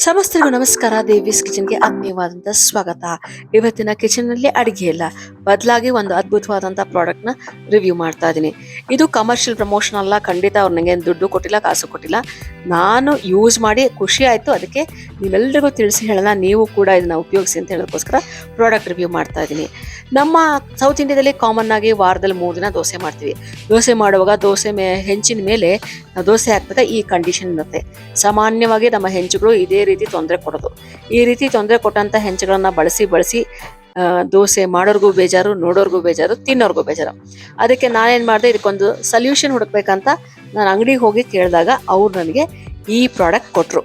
ಸಮಸ್ತರಿಗೂ ನಮಸ್ಕಾರ. ದೇವಿಸ್ ಕಿಚನ್ಗೆ ಆತ್ಮೀಯವಾದಂಥ ಸ್ವಾಗತ. ಇವತ್ತಿನ ಕಿಚನ್ನಲ್ಲಿ ಅಡುಗೆ ಇಲ್ಲ, ಬದಲಾಗಿ ಒಂದು ಅದ್ಭುತವಾದಂಥ ಪ್ರಾಡಕ್ಟ್ನ ರಿವ್ಯೂ ಮಾಡ್ತಾ ಇದ್ದೀನಿ. ಇದು ಕಮರ್ಷಿಯಲ್ ಪ್ರಮೋಷನ್ ಅಲ್ಲ, ಖಂಡಿತ ಅವ್ರು ನನಗೆ ದುಡ್ಡು ಕೊಟ್ಟಿಲ್ಲ, ಕಾಸು ಕೊಟ್ಟಿಲ್ಲ. ನಾನು ಯೂಸ್ ಮಾಡಿ ಖುಷಿ ಆಯಿತು, ಅದಕ್ಕೆ ನೀವೆಲ್ಲರಿಗೂ ತಿಳಿಸಿ ಹೇಳೋಣ, ನೀವು ಕೂಡ ಇದನ್ನು ಉಪಯೋಗಿಸಿ ಅಂತ ಹೇಳೋದಕ್ಕೋಸ್ಕರ ಪ್ರಾಡಕ್ಟ್ ರಿವ್ಯೂ ಮಾಡ್ತಾ ಇದ್ದೀನಿ. ನಮ್ಮ ಸೌತ್ ಇಂಡಿಯಾದಲ್ಲಿ ಕಾಮನ್ ಆಗಿ ವಾರದಲ್ಲಿ 3 ದಿನ ದೋಸೆ ಮಾಡ್ತೀವಿ. ದೋಸೆ ಮಾಡುವಾಗ ದೋಸೆ ಹೆಂಚಿನ ಮೇಲೆ ದೋಸೆ ಹಾಕಿದಾಗ ಈ ಕಂಡೀಷನ್ ಇರುತ್ತೆ. ಸಾಮಾನ್ಯವಾಗಿ ನಮ್ಮ ಹೆಂಚುಗಳು ಇದೇ ರೀತಿ ತೊಂದರೆ ಕೊಡೋದು. ಈ ರೀತಿ ತೊಂದರೆ ಕೊಟ್ಟಂಥ ಹೆಂಚುಗಳನ್ನ ಬಳಸಿ ದೋಸೆ ಮಾಡೋರ್ಗೂ ಬೇಜಾರು, ನೋಡೋರ್ಗೂ ಬೇಜಾರು, ತಿನ್ನೋರ್ಗೂ ಬೇಜಾರು. ಅದಕ್ಕೆ ನಾನೇನು ಮಾಡಿದೆ, ಇದಕ್ಕೊಂದು ಸೊಲ್ಯೂಷನ್ ಹುಡುಕ್ಬೇಕಂತ ನಾನು ಅಂಗಡಿಗೆ ಹೋಗಿ ಕೇಳಿದಾಗ ಅವ್ರು ನನಗೆ ಈ ಪ್ರಾಡಕ್ಟ್ ಕೊಟ್ಟರು.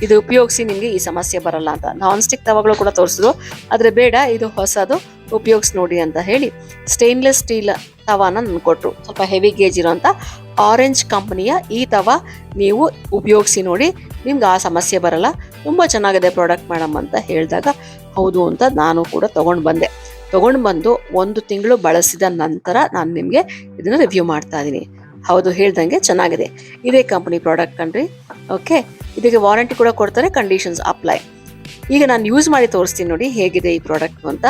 ಇದು ಉಪಯೋಗಿಸಿ ನಿಮಗೆ ಈ ಸಮಸ್ಯೆ ಬರಲ್ಲ ಅಂತ. ನಾನ್ ಸ್ಟಿಕ್ ತವಾಗಳು ಕೂಡ ತೋರಿಸಿದ್ರು, ಆದರೆ ಬೇಡ, ಇದು ಹೊಸದು, ಉಪಯೋಗಿಸಿ ನೋಡಿ ಅಂತ ಹೇಳಿ ಸ್ಟೇನ್ಲೆಸ್ ಸ್ಟೀಲ್ ತವಾನ ನನಗೆ ಕೊಟ್ಟರು. ಸ್ವಲ್ಪ ಹೆವಿ ಗೇಜ್ ಇರೋಂಥ ಆರೆಂಜ್ ಕಂಪನಿಯ ಈ ತವಾ ನೀವು ಉಪಯೋಗಿಸಿ ನೋಡಿ, ನಿಮ್ಗೆ ಆ ಸಮಸ್ಯೆ ಬರಲ್ಲ, ತುಂಬ ಚೆನ್ನಾಗಿದೆ ಪ್ರಾಡಕ್ಟ್ ಮೇಡಮ್ ಅಂತ ಹೇಳಿದಾಗ ಹೌದು ಅಂತ ನಾನು ಕೂಡ ತೊಗೊಂಡು ಬಂದು 1 ತಿಂಗಳು ಬಳಸಿದ ನಂತರ ನಾನು ನಿಮಗೆ ಇದನ್ನು ರಿವ್ಯೂ ಮಾಡ್ತಾ ಇದ್ದೀನಿ. ಹೌದು, ಹೇಳ್ದಂಗೆ ಚೆನ್ನಾಗಿದೆ. ಇದೇ ಕಂಪನಿ ಪ್ರಾಡಕ್ಟ್ ಕಣ್ರಿ. ಓಕೆ, ಇದಕ್ಕೆ ವಾರಂಟಿ ಕೂಡ ಕೊಡ್ತಾರೆ, ಕಂಡೀಷನ್ಸ್ ಅಪ್ಲೈ. ಈಗ ನಾನು ಯೂಸ್ ಮಾಡಿ ತೋರಿಸ್ತೀನಿ ನೋಡಿ ಹೇಗಿದೆ ಈ ಪ್ರಾಡಕ್ಟ್ ಅಂತ.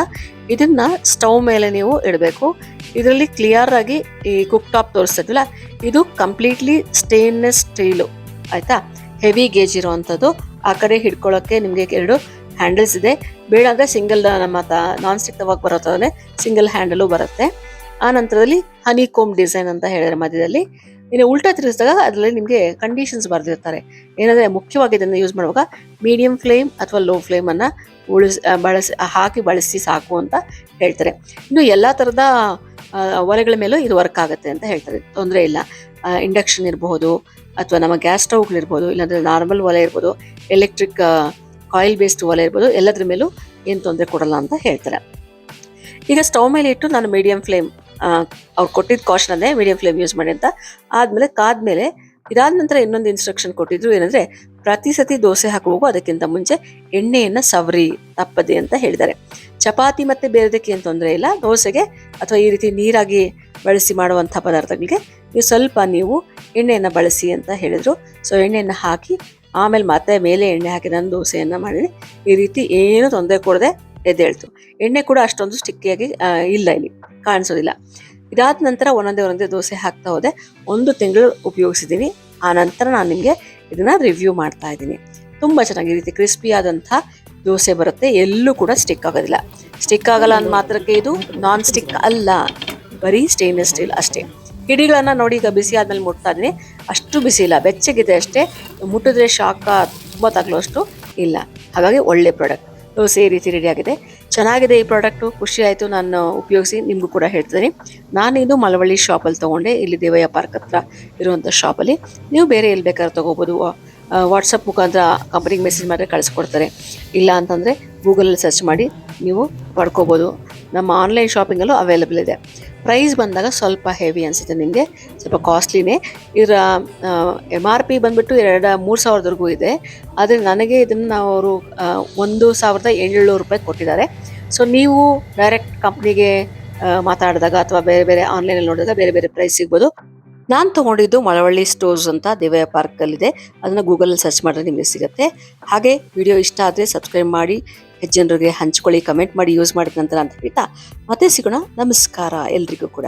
ಇದನ್ನ ಸ್ಟವ್ ಮೇಲೆ ನೀವು ಇಡಬೇಕು. ಇದರಲ್ಲಿ ಕ್ಲಿಯರ್ ಆಗಿ ಈ ಕುಕ್ ಟಾಪ್ ತೋರಿಸ್ತದಲ್ಲ, ಇದು ಕಂಪ್ಲೀಟ್ಲಿ ಸ್ಟೇನ್ಲೆಸ್ ಸ್ಟೀಲು, ಆಯ್ತಾ, ಹೆವಿ ಗೇಜ್ ಇರೋವಂಥದ್ದು. ಆ ಕಡೆ ಹಿಡ್ಕೊಳ್ಳೋಕ್ಕೆ ನಿಮಗೆ 2 ಹ್ಯಾಂಡಲ್ಸ್ ಇದೆ. ಬೇಡ ಅಂದರೆ ಸಿಂಗಲ್, ನಮ್ಮ ನಾನ್ ಸ್ಟಿಕ್ ತವಾಗ ಬರೋದೇ ಸಿಂಗಲ್ ಹ್ಯಾಂಡಲು ಬರುತ್ತೆ. ಆ ನಂತರದಲ್ಲಿ ಹನಿ ಕೋಮ್ ಡಿಸೈನ್ ಅಂತ ಹೇಳಿದ್ರೆ ಮಧ್ಯದಲ್ಲಿ, ಇನ್ನು ಉಲ್ಟಾ ತಿರುಗಿಸಿದಾಗ ಅದರಲ್ಲಿ ನಿಮಗೆ ಕಂಡೀಷನ್ಸ್ ಬರೆದಿರ್ತಾರೆ. ಏನಂದರೆ ಮುಖ್ಯವಾಗಿ ಇದನ್ನು ಯೂಸ್ ಮಾಡುವಾಗ ಮೀಡಿಯಂ ಫ್ಲೇಮ್ ಅಥವಾ ಲೋ ಫ್ಲೇಮನ್ನು ಬಳಸಿ ಸಾಕು ಅಂತ ಹೇಳ್ತಾರೆ. ಇನ್ನು ಎಲ್ಲ ಥರದ ಒಲೆಗಳ ಮೇಲೂ ಇದು ವರ್ಕ್ ಆಗುತ್ತೆ ಅಂತ ಹೇಳ್ತಾರೆ, ತೊಂದರೆ ಇಲ್ಲ. ಇಂಡಕ್ಷನ್ ಇರಬಹುದು, ಅಥವಾ ನಮ್ಮ ಗ್ಯಾಸ್ ಸ್ಟವ್ಗಳಿರ್ಬೋದು, ಇಲ್ಲಾಂದರೆ ನಾರ್ಮಲ್ ಒಲೆ ಇರ್ಬೋದು, ಎಲೆಕ್ಟ್ರಿಕ್ ಕಾಯಿಲ್ ಬೇಸ್ಡ್ ಒಲೆ ಇರ್ಬೋದು, ಎಲ್ಲದ್ರ ಮೇಲೂ ಏನು ತೊಂದರೆ ಕೊಡಲ್ಲ ಅಂತ ಹೇಳ್ತಾರೆ. ಈಗ ಸ್ಟವ್ ಮೇಲೆ ಇಟ್ಟು ನಾನು ಮೀಡಿಯಂ ಫ್ಲೇಮ್, ಅವ್ರು ಕೊಟ್ಟಿದ್ದ ಕಾಷನ್ ಅದೇ ಮೀಡಿಯಂ ಫ್ಲೇಮ್ ಯೂಸ್ ಮಾಡಿ ಅಂತ. ಆದಮೇಲೆ ಕಾದ್ಮೇಲೆ ಇದಾದ ನಂತರ ಇನ್ನೊಂದು ಇನ್ಸ್ಟ್ರಕ್ಷನ್ ಕೊಟ್ಟಿದ್ರು, ಏನಂದರೆ ಪ್ರತಿ ಸತಿ ದೋಸೆ ಹಾಕುವಾಗ ಅದಕ್ಕಿಂತ ಮುಂಚೆ ಎಣ್ಣೆಯನ್ನು ಸವರಿ ತಪ್ಪದೆ ಅಂತ ಹೇಳಿದ್ದಾರೆ. ಚಪಾತಿ ಮತ್ತು ಬೇರೆದಕ್ಕೆ ಏನು ತೊಂದರೆ ಇಲ್ಲ, ದೋಸೆಗೆ ಅಥವಾ ಈ ರೀತಿ ನೀರಾಗಿ ಬಳಸಿ ಮಾಡುವಂಥ ಪದಾರ್ಥಗಳಿಗೆ ನೀವು ಎಣ್ಣೆಯನ್ನು ಬಳಸಿ ಅಂತ ಹೇಳಿದರು. ಸೊ ಎಣ್ಣೆಯನ್ನು ಹಾಕಿ ಆಮೇಲೆ ಮತ್ತೆ ಮೇಲೆ ಎಣ್ಣೆ ಹಾಕಿ ನಾನು ದೋಸೆಯನ್ನು ಮಾಡಿದೆ. ಈ ರೀತಿ ಏನು ತೊಂದರೆ ಕೊಡದೆ ಎದ್ದೇಳ್ತು. ಎಣ್ಣೆ ಕೂಡ ಅಷ್ಟೊಂದು ಸ್ಟಿಕ್ಕಿಯಾಗಿ ಇಲ್ಲ, ಇಲ್ಲಿ ಕಾಣಿಸೋದಿಲ್ಲ. ಇದಾದ ನಂತರ ಒಂದೊಂದೇ ದೋಸೆ ಹಾಕ್ತಾ ಹೋದೆ. 1 ತಿಂಗಳು ಉಪಯೋಗಿಸಿದ್ದೀನಿ. ಆ ನಂತರ ನಾನು ನಿಮಗೆ ಇದನ್ನು ರಿವ್ಯೂ ಮಾಡ್ತಾ ಇದ್ದೀನಿ. ತುಂಬ ಚೆನ್ನಾಗಿ ಈ ರೀತಿ ಕ್ರಿಸ್ಪಿ ಆದಂಥ ದೋಸೆ ಬರುತ್ತೆ, ಎಲ್ಲೂ ಕೂಡ ಸ್ಟಿಕ್ ಆಗೋದಿಲ್ಲ. ಸ್ಟಿಕ್ ಆಗಲ್ಲ ಅಂದ ಮಾತ್ರಕ್ಕೆ ಇದು ನಾನ್ ಸ್ಟಿಕ್ ಅಲ್ಲ, ಬರೀ ಸ್ಟೇನ್ಲೆಸ್ ಸ್ಟೀಲ್ ಅಷ್ಟೇ. ಹಿಡಿಗಳನ್ನು ನೋಡಿ, ಈಗ ಬಿಸಿ ಆದಮೇಲೆ ಮುಟ್ತಾ ಇದ್ದೀನಿ, ಅಷ್ಟು ಬಿಸಿ ಇಲ್ಲ, ಬೆಚ್ಚಗಿದೆ ಅಷ್ಟೇ. ಮುಟ್ಟಿದ್ರೆ ಶಾಖ ತುಂಬ ತಗಲುವಷ್ಟು ಇಲ್ಲ. ಹಾಗಾಗಿ ಒಳ್ಳೆ ಪ್ರಾಡಕ್ಟ್. ದೋಸೆ ಈ ರೀತಿ ರೆಡಿ ಆಗಿದೆ, ಚೆನ್ನಾಗಿದೆ ಈ ಪ್ರಾಡಕ್ಟು. ಖುಷಿ ಆಯಿತು, ನಾನು ಉಪಯೋಗಿಸಿ ನಿಮಗೂ ಕೂಡ ಹೇಳ್ತೀನಿ. ನಾನು ಇದು ಮಳವಳ್ಳಿ ಶಾಪಲ್ಲಿ ತೊಗೊಂಡೆ, ಇಲ್ಲಿ ದೇವಯ್ಯ ಪಾರ್ಕ್ ಹತ್ರ ಇರುವಂಥ ಶಾಪಲ್ಲಿ. ನೀವು ಬೇರೆ ಎಲ್ಲಿ ಬೇಕಾದ್ರೂ ತೊಗೋಬೋದು. ವಾಟ್ಸಪ್ ಮುಖಾಂತರ ಕಂಪ್ನಿಗೆ ಮೆಸೇಜ್ ಮಾಡಿದ್ರೆ ಕಳಿಸ್ಕೊಡ್ತಾರೆ. ಇಲ್ಲ ಅಂತಂದರೆ ಗೂಗಲಲ್ಲಿ ಸರ್ಚ್ ಮಾಡಿ ನೀವು ಪಡ್ಕೋಬೋದು. ನಮ್ಮ ಆನ್ಲೈನ್ ಶಾಪಿಂಗಲ್ಲೂ ಅವೈಲೇಬಲ್ ಇದೆ. ಪ್ರೈಸ್ ಬಂದಾಗ ಸ್ವಲ್ಪ ಹೆವಿ ಅನಿಸುತ್ತೆ, ನಿಮಗೆ ಸ್ವಲ್ಪ ಕಾಸ್ಟ್ಲಿನೇ. ಇದರ MRP ಬಂದುಬಿಟ್ಟು 3,000ವರೆಗೂ ಇದೆ. ಆದರೆ ನನಗೆ ಇದನ್ನು ಅವರು 1,700 ರೂಪಾಯಿ ಕೊಟ್ಟಿದ್ದಾರೆ. ಸೊ ನೀವು ಡೈರೆಕ್ಟ್ ಕಂಪ್ನಿಗೆ ಮಾತಾಡಿದಾಗ ಅಥವಾ ಬೇರೆ ಆನ್ಲೈನಲ್ಲಿ ನೋಡಿದಾಗ ಬೇರೆ ಪ್ರೈಸ್ ಸಿಗ್ಬೋದು. ನಾನು ತೊಗೊಂಡಿದ್ದು ಮಳವಳ್ಳಿ ಸ್ಟೋರ್ಸ್ ಅಂತ ದೇವಯ್ಯ ಪಾರ್ಕಲ್ಲಿದೆ. ಅದನ್ನು ಗೂಗಲಲ್ಲಿ ಸರ್ಚ್ ಮಾಡಿದ್ರೆ ನಿಮಗೆ ಸಿಗುತ್ತೆ. ಹಾಗೆ ವಿಡಿಯೋ ಇಷ್ಟ ಆದರೆ ಸಬ್ಸ್ಕ್ರೈಬ್ ಮಾಡಿ, ಜನರಿಗೆ ಹಂಚ್ಕೊಳ್ಳಿ, ಕಮೆಂಟ್ ಮಾಡಿ, ಯೂಸ್ ಮಾಡಿದ ನಂತರ ಅಂತ ಹೇಳ್ತಾ ಮತ್ತೆ ಸಿಗೋಣ. ನಮಸ್ಕಾರ ಎಲ್ರಿಗೂ ಕೂಡ.